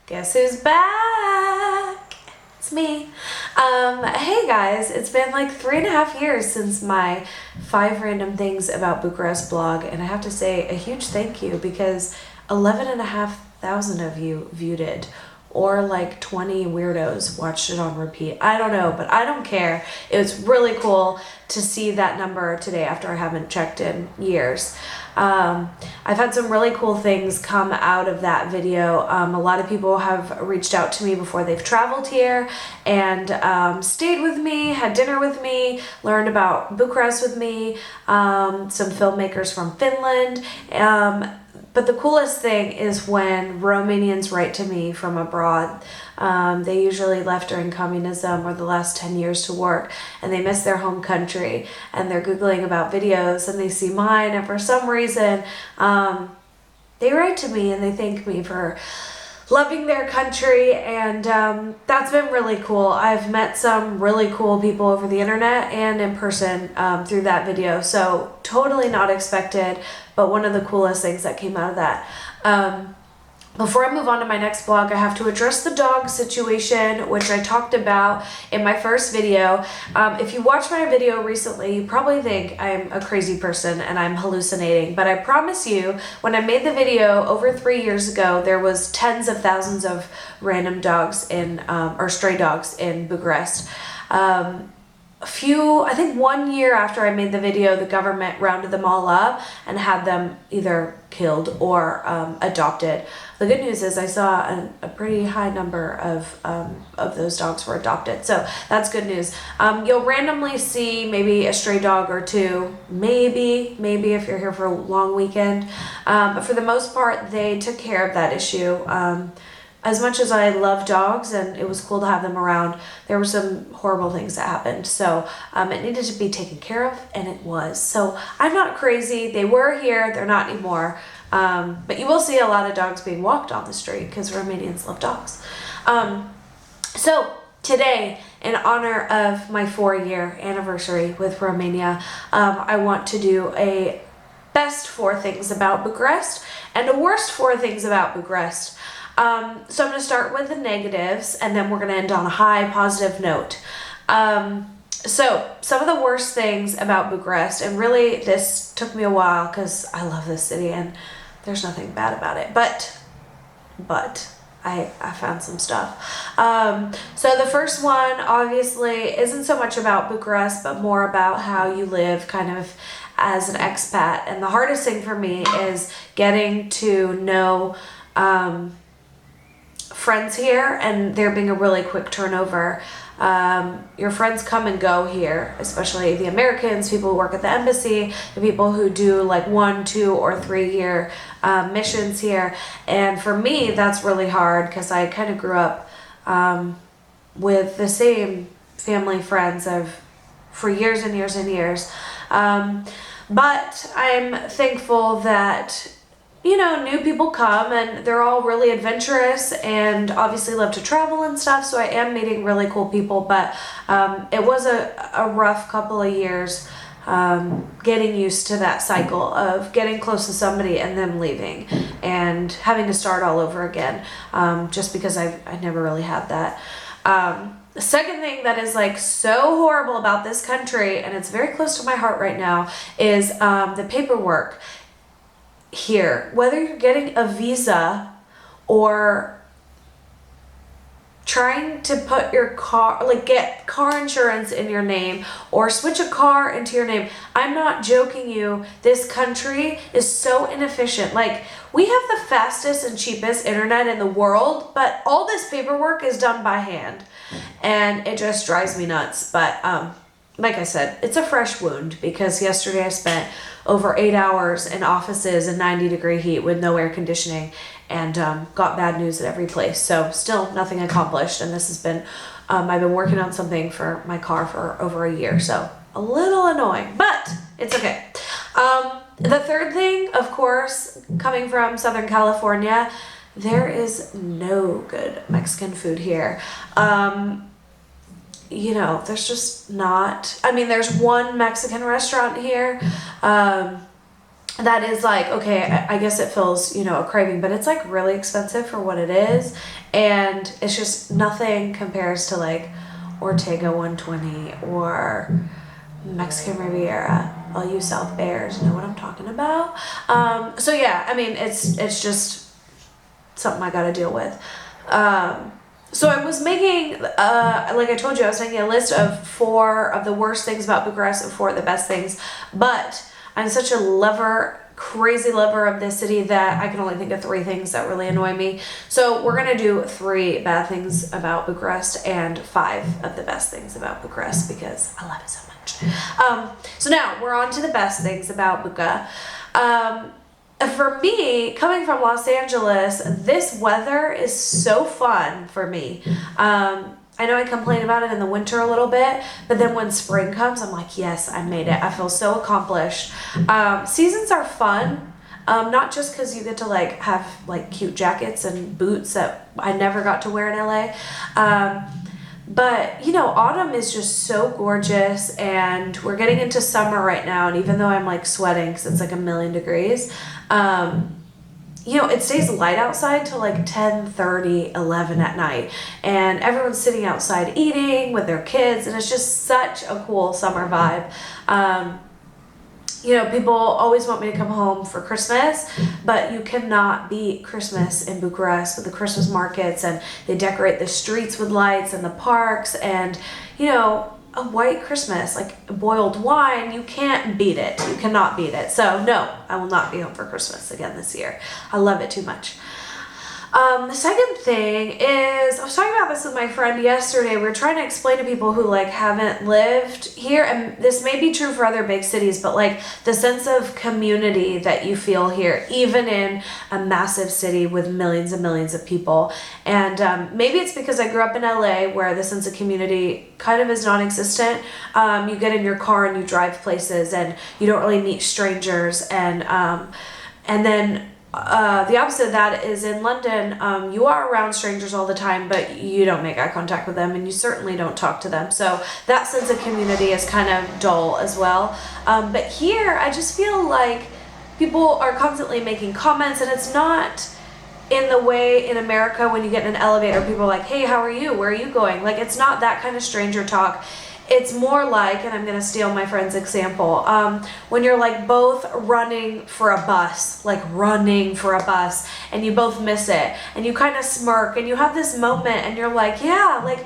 Guess who's back? It's me. Hey guys, it's been like 3.5 years since my 5 random things about Bucharest blog, and I have to say a huge thank you because 11,500 of you viewed it, or like 20 weirdos watched it on repeat. I don't know, but I don't care. It was really cool to see that number today after I haven't checked in years. I've had some really cool things come out of that video. A lot of people have reached out to me before they've traveled here and stayed with me, had dinner with me, learned about Bucharest with me, some filmmakers from Finland. But the coolest thing is when Romanians write to me from abroad. They usually left during communism or the last 10 years to work, and they miss their home country, and they're Googling about videos and they see mine, and for some reason they write to me and they thank me for loving their country, and that's been really cool. I've met some really cool people over the internet and in person through that video, so totally not expected, but one of the coolest things that came out of that. Before I move on to my next blog, I have to address the dog situation, which I talked about in my first video. If you watched my video recently, you probably think I'm a crazy person and I'm hallucinating, but I promise you, when I made the video over 3 years ago, there was tens of thousands of random dogs in, or stray dogs in Bucharest. I think 1 year after I made the video, the government rounded them all up and had them either killed or adopted. The good news is I saw a pretty high number of those dogs were adopted, so that's good news. You'll randomly see maybe a stray dog or two, maybe if you're here for a long weekend, but for the most part, they took care of that issue. As much as I love dogs and it was cool to have them around, there were some horrible things that happened. So it needed to be taken care of, and it was. So I'm not crazy. They were here. They're not anymore. But you will see a lot of dogs being walked on the street because Romanians love dogs. So today, in honor of my 4-year anniversary with Romania, I want to do a best 4 things about Bucharest and a worst 4 things about Bucharest. So I'm going to start with the negatives, and then we're going to end on a high positive note. So some of the worst things about Bucharest, and really this took me a while because I love this city and there's nothing bad about it, but I found some stuff. So the first one obviously isn't so much about Bucharest, but more about how you live kind of as an expat. And the hardest thing for me is getting to know friends here and there being a really quick turnover. Your friends come and go here, especially the Americans, people who work at the embassy, the people who do like 1, 2, or 3 year missions here. And for me, that's really hard because I kind of grew up with the same family friends for years and years and years. But I'm thankful that new people come and they're all really adventurous and obviously love to travel and stuff, so I am meeting really cool people, but it was a rough couple of years getting used to that cycle of getting close to somebody and them leaving and having to start all over again, just because I never really had that. The second thing that is like so horrible about this country, and it's very close to my heart right now, is the paperwork here. Whether you're getting a visa or trying to put your car, like get car insurance in your name or switch a car into your name, I'm not joking you, this country is so inefficient. Like, we have the fastest and cheapest internet in the world, but all this paperwork is done by hand and it just drives me nuts. But like I said, it's a fresh wound because yesterday I spent over 8 hours in offices in 90-degree heat with no air conditioning and got bad news at every place. So still nothing accomplished. And this has been, I've been working on something for my car for over a year. So a little annoying, but it's okay. The third thing, of course, coming from Southern California, there is no good Mexican food here. There's just not, there's one Mexican restaurant here, that is like, okay, I guess it fills, you know, a craving, but it's like really expensive for what it is. And it's just nothing compares to like Ortega 120 or Mexican Riviera. All you South Bears know what I'm talking about. So yeah, I mean, it's just something I gotta deal with. So I was making, like I told you, I was making a list of 4 of the worst things about Bucharest and 4 of the best things, but I'm such a crazy lover of this city that I can only think of 3 things that really annoy me. So we're gonna do 3 bad things about Bucharest and 5 of the best things about Bucharest because I love it so much. So now we're on to the best things about Bucha. For me, coming from Los Angeles, this weather is so fun for me. I know I complain about it in the winter a little bit, but then when spring comes, I'm like, yes, I made it. I feel so accomplished. Seasons are fun, not just because you get to like have like cute jackets and boots that I never got to wear in LA. But, you know, autumn is just so gorgeous, and we're getting into summer right now, and even though I'm like sweating because it's like 1,000,000 degrees, you know, it stays light outside till like 10:30, 11 at night, and everyone's sitting outside eating with their kids, and it's just such a cool summer vibe. You know, people always want me to come home for Christmas, but you cannot beat Christmas in Bucharest with the Christmas markets, and they decorate the streets with lights and the parks, and, you know, a white Christmas, like boiled wine, you can't beat it. You cannot beat it. So no, I will not be home for Christmas again this year. I love it too much. The second thing is, I was talking about this with my friend yesterday. We were trying to explain to people who like haven't lived here, and this may be true for other big cities, but like the sense of community that you feel here, even in a massive city with millions and millions of people. And maybe it's because I grew up in LA where the sense of community kind of is non-existent. You get in your car and you drive places and you don't really meet strangers, and then the opposite of that is in London, you are around strangers all the time, but you don't make eye contact with them, and you certainly don't talk to them. So that sense of community is kind of dull as well. But here, I just feel like people are constantly making comments, and it's not in the way in America when you get in an elevator, people are like, hey, how are you? Where are you going? Like, it's not that kind of stranger talk. It's more like, and I'm going to steal my friend's example, when you're like both running for a bus, and you both miss it, and you kind of smirk, and you have this moment, and you're like, yeah, like,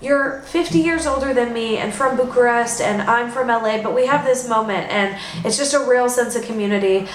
you're 50 years older than me and from Bucharest, and I'm from LA, but we have this moment, and it's just a real sense of community.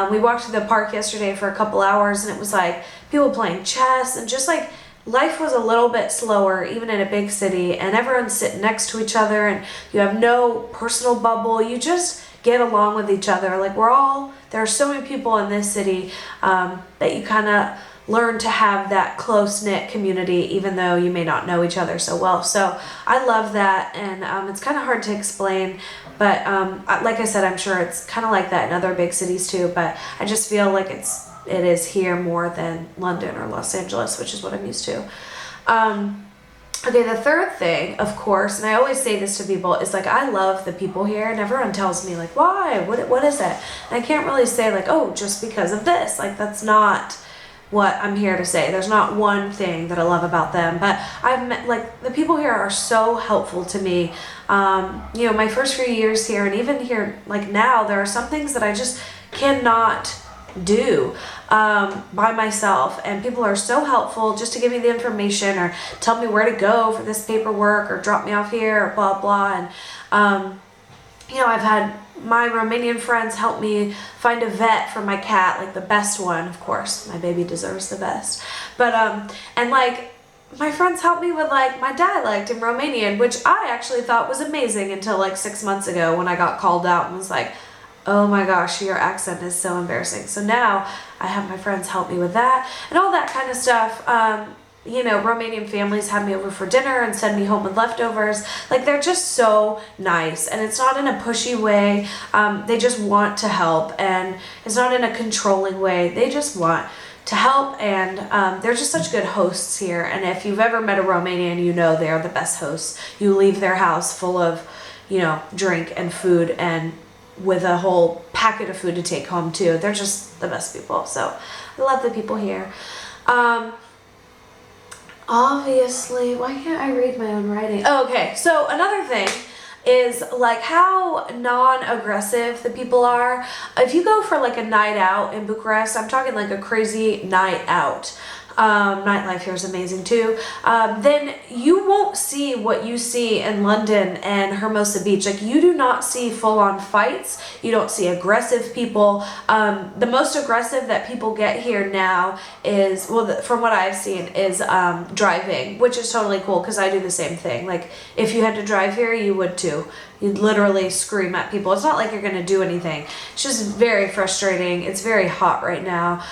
We walked to the park yesterday for a couple hours, and it was like people playing chess, and just like life was a little bit slower, even in a big city, and everyone's sitting next to each other, and you have no personal bubble. You just get along with each other. Like, there are so many people in this city that you kind of learn to have that close-knit community, even though you may not know each other so well. So I love that, and it's kind of hard to explain, but like I said, I'm sure it's kind of like that in other big cities too, but I just feel like it is here more than London or Los Angeles, which is what I'm used to. Okay, the third thing, of course, and I always say this to people, is like, I love the people here, and everyone tells me like, why? What is it? And I can't really say like, oh, just because of this. Like, that's not what I'm here to say. There's not one thing that I love about them, but I've met, like, the people here are so helpful to me. You know, my first few years here, and even here, like now, there are some things that I just cannot do by myself, and people are so helpful just to give me the information or tell me where to go for this paperwork or drop me off here or blah blah. And you know, I've had my Romanian friends help me find a vet for my cat, like the best one, of course. My baby deserves the best. But and like my friends helped me with like my dialect in Romanian, which I actually thought was amazing until like 6 months ago when I got called out and was like, oh my gosh, your accent is so embarrassing. So now I have my friends help me with that and all that kind of stuff. You know, Romanian families have me over for dinner and send me home with leftovers. Like, they're just so nice, and it's not in a pushy way. They just want to help, and it's not in a controlling way. They just want to help, and they're just such good hosts here. And if you've ever met a Romanian, you know they are the best hosts. You leave their house full of, you know, drink and food, and with a whole packet of food to take home too. They're just the best people. So I love the people here. Obviously, why can't I read my own writing? Oh, okay, so another thing is like how non-aggressive the people are. If you go for like a night out in Bucharest, I'm talking like a crazy night out. Nightlife here is amazing too. Then you won't see what you see in London and Hermosa Beach. Like you do not see full-on fights. You don't see aggressive people. The most aggressive that people get here now is, well, from what I've seen, is driving, which is totally cool because I do the same thing. Like if you had to drive here, you would too. You'd literally scream at people. It's not like you're gonna do anything. It's just very frustrating. It's very hot right now.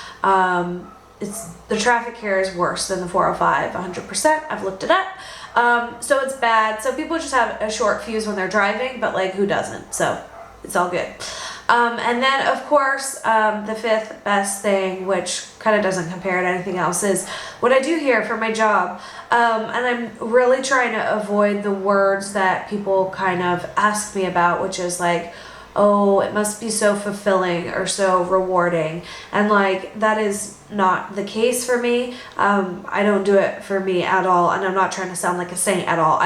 The traffic here is worse than the 405, 100%. I've looked it up. So it's bad. So people just have a short fuse when they're driving, but like who doesn't? So it's all good. And then of course, the fifth best thing, which kind of doesn't compare to anything else, is what I do here for my job. And I'm really trying to avoid the words that people kind of ask me about, which is like, oh, it must be so fulfilling or so rewarding. And like, that is not the case for me. I don't do it for me at all. And I'm not trying to sound like a saint at all.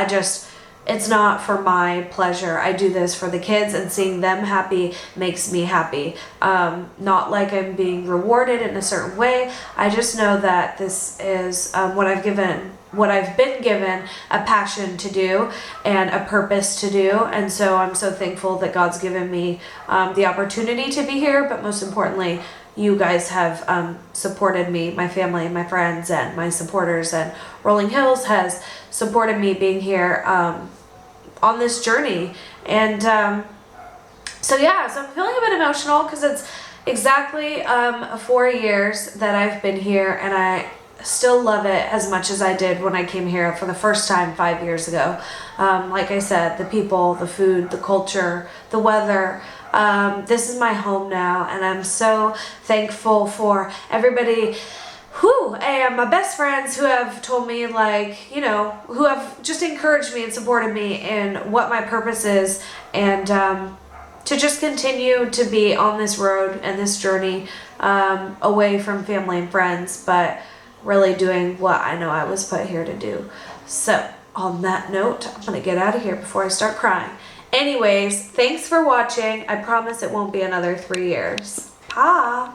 It's not for my pleasure. I do this for the kids, and seeing them happy makes me happy. Not like I'm being rewarded in a certain way. I just know that this is what I've been given a passion to do and a purpose to do. And so I'm so thankful that God's given me the opportunity to be here. But most importantly, you guys have supported me, my family, my friends, and my supporters, and Rolling Hills has supported me being here on this journey. And so yeah, so I'm feeling a bit emotional because it's exactly 4 years that I've been here, and I still love it as much as I did when I came here for the first time 5 years ago. Like I said, the people, the food, the culture, the weather. This is my home now, and I'm so thankful for everybody and my best friends who have told me, like, you know, who have just encouraged me and supported me in what my purpose is, and to just continue to be on this road and this journey away from family and friends, but really doing what I know I was put here to do. So on that note, I'm gonna get out of here before I start crying. Anyways, thanks for watching. I promise it won't be another 3 years. Bye.